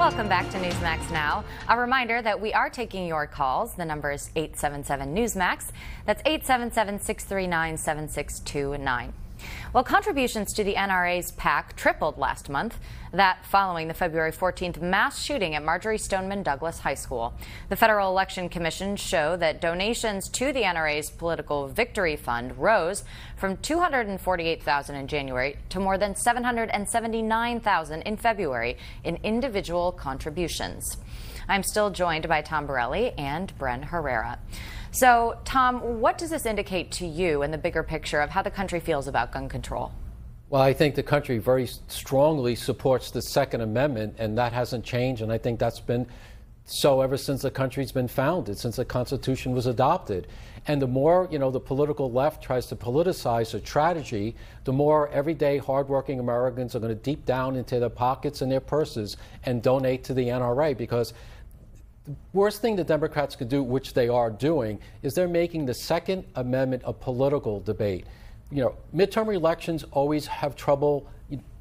Welcome back to Newsmax Now. A reminder that we are taking your calls. The number is 877-NEWSMAX. That's 877-639-7629. Well, contributions to the NRA's PAC tripled last month. That following the February 14th mass shooting at Marjory Stoneman Douglas High School. The Federal Election Commission show that donations to the NRA's Political Victory Fund rose from $248,000 in January to more than $779,000 in February in individual contributions. I'm still joined by Tom Borelli and Bren Herrea. So, Tom, what does this indicate to you in the bigger picture of how the country feels about gun control? Well, I think the country very strongly supports the Second Amendment, and that hasn't changed. And I think that's been so ever since the country's been founded, since the Constitution was adopted. And the more, the political left tries to politicize a tragedy, the more everyday hardworking Americans are going to deep down into their pockets and their purses and donate to the NRA, because the worst thing the Democrats could do, which they are doing, is they're making the Second Amendment a political debate. Midterm elections always have trouble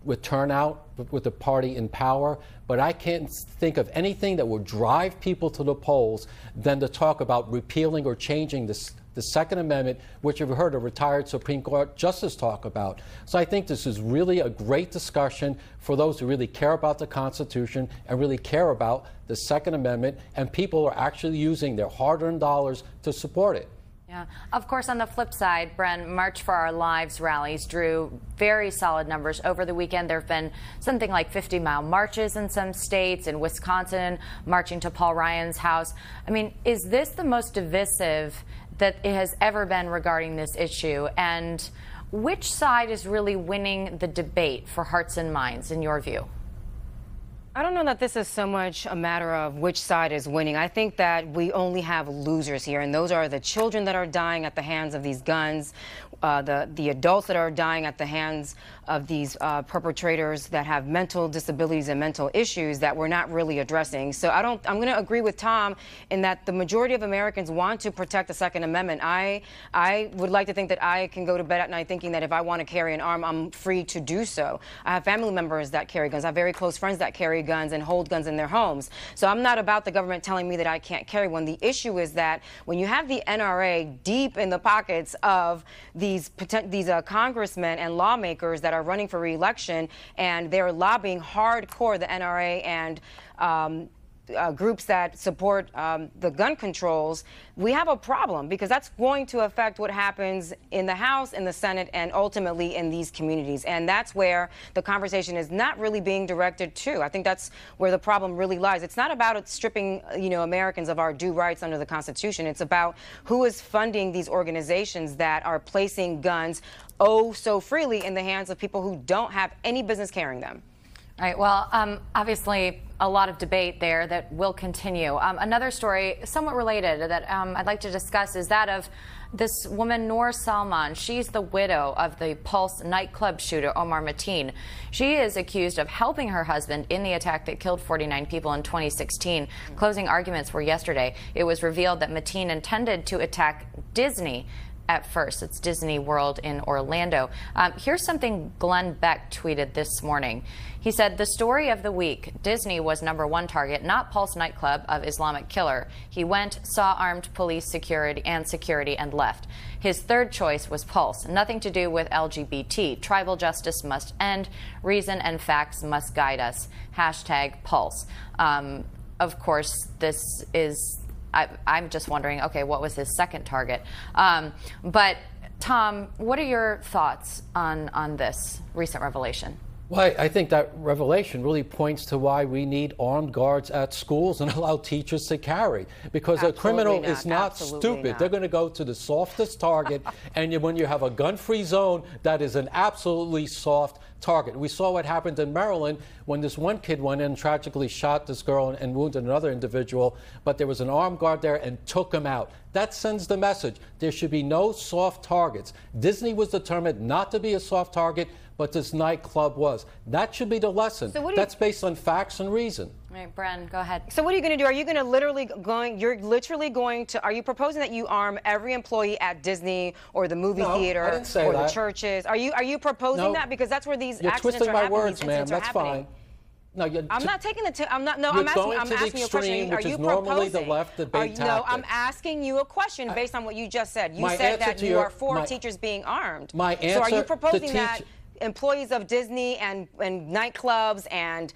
with turnout with the party in power, but I can't think of anything that would drive people to the polls than to talk about repealing or changing the Second Amendment, which you've heard a retired Supreme Court justice talk about. So I think this is really a great discussion for those who really care about the Constitution and really care about the Second Amendment, and people are actually using their hard-earned dollars to support it. Yeah. Of course, on the flip side, Bren, March for Our Lives rallies drew very solid numbers over the weekend. There have been something like 50-mile marches in some states. In Wisconsin, marching to Paul Ryan's house. I mean, is this the most divisive that it has ever been regarding this issue? And which side is really winning the debate for hearts and minds, in your view? I don't know that this is so much a matter of which side is winning. I think that we only have losers here, and those are the children that are dying at the hands of these guns, the adults that are dying at the hands of these perpetrators that have mental disabilities and mental issues that we're not really addressing. So I'm going to agree with Tom in that the majority of Americans want to protect the Second Amendment. I would like to think that I can go to bed at night thinking that if I want to carry an arm, I'm free to do so. I have family members that carry guns. I have very close friends that carry guns and hold guns in their homes. So I'm not about the government telling me that I can't carry one. The issue is that when you have the NRA deep in the pockets of these congressmen and lawmakers that are running for re-election, and they're lobbying hardcore the NRA and groups that support the gun controls, we have a problem, because that's going to affect what happens in the House, in the Senate, and ultimately in these communities. And that's where the conversation is not really being directed to. I think that's where the problem really lies. It's not about stripping, Americans of our due rights under the Constitution. It's about who is funding these organizations that are placing guns oh so freely in the hands of people who don't have any business carrying them. All right. Well, obviously, a lot of debate there that will continue. Another story, somewhat related, that I'd like to discuss is that of this woman, Noor Salman. She's the widow of the Pulse nightclub shooter, Omar Mateen. She is accused of helping her husband in the attack that killed 49 people in 2016. Closing arguments were yesterday. It was revealed that Mateen intended to attack Disney at first. It's Disney World in Orlando. Here's something Glenn Beck tweeted this morning. He said, "The story of the week, Disney was #1 target, not Pulse nightclub of Islamic killer. He went, saw armed police security and left. His third choice was Pulse. Nothing to do with LGBT. Tribal justice must end. Reason and facts must guide us. #Pulse." Of course, this is I'm just wondering, okay, what was his second target? But Tom, what are your thoughts on this recent revelation? Well, I think that revelation really points to why we need armed guards at schools and allow teachers to carry. Because a criminal is not stupid. They're going to go to the softest target. And when you have a gun-free zone, that is an absolutely soft target. We saw what happened in Maryland when this one kid went in and tragically shot this girl and wounded another individual. But there was an armed guard there and took him out. That sends the message. There should be no soft targets. Disney was determined not to be a soft target, but this nightclub was. That should be the lesson. So that's based on facts and reason. All right, Bren, go ahead. So what are you going to do? Are you going to are you proposing that you arm every employee at Disney or the movie theater or the churches? Are you proposing that? Because that's where these accidents are happening. You're twisting my words, ma'am. That's fine. No, I'm not taking the. I'm not. No, You're I'm asking. going I'm to the asking you a question. extreme, Are which you is normally the proposing? left debate No, tactic. I'm asking you a question based on what you just said. You My said answer that to you your- are for my- teachers being armed. My So are answer you to proposing that employees of Disney and nightclubs and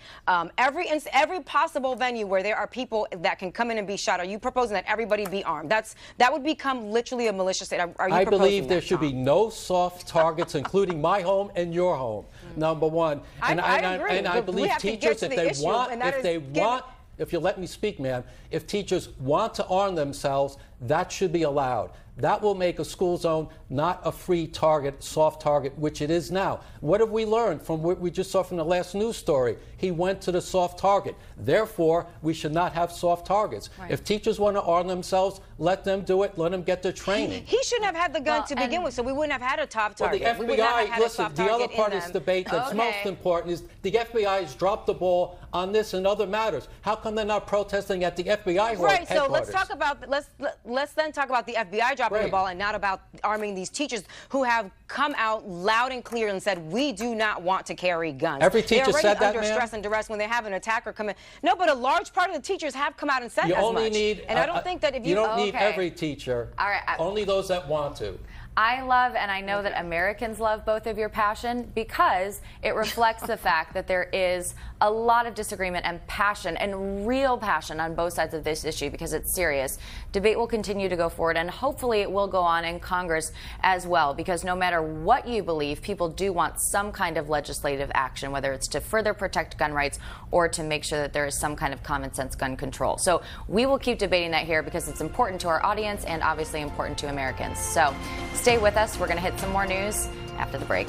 every possible venue where there are people that can come in and be shot, are you proposing that everybody be armed? That would become literally a malicious state. Are you I proposing believe there that, should be Tom? no soft targets, including my home and your home. Number one. I agree, And I but we believe have to get teachers, to if the they issue, want, and that is if you let me speak, ma'am, if teachers want to arm themselves, that should be allowed. That will make a school zone not a free target, soft target, which it is now. What have we learned from what we just saw from the last news story? He went to the soft target. Therefore, we should not have soft targets. Right. If teachers want to arm themselves, let them do it. Let them get their training. He shouldn't have had the gun to begin with, so we wouldn't have had a top Well, target. the We would not have FBI, had a listen, soft the other target part in of this them. debate that's most important is the FBI has dropped the ball on this and other matters. How come they're not protesting at the FBI Right, headquarters? so let's then talk about the FBI dropping the ball and not about arming these teachers who have come out loud and clear and said, we do not want to carry guns. Every teacher said that, They're already under ma'am? stress and duress when they have an attacker come in. No, but a large part of the teachers have come out and said You as only much. need, and I don't think that if you don't need every teacher. All right, only those that want to. I love, and I know that Americans love both of your passion because it reflects the fact that there is a lot of disagreement and passion and real passion on both sides of this issue because it's serious. Debate will continue to go forward, and hopefully it will go on in Congress as well, because no matter what you believe, people do want some kind of legislative action, whether it's to further protect gun rights or to make sure that there is some kind of common sense gun control. So we will keep debating that here because it's important to our audience and obviously important to Americans. So stay with us. We're going to hit some more news after the break.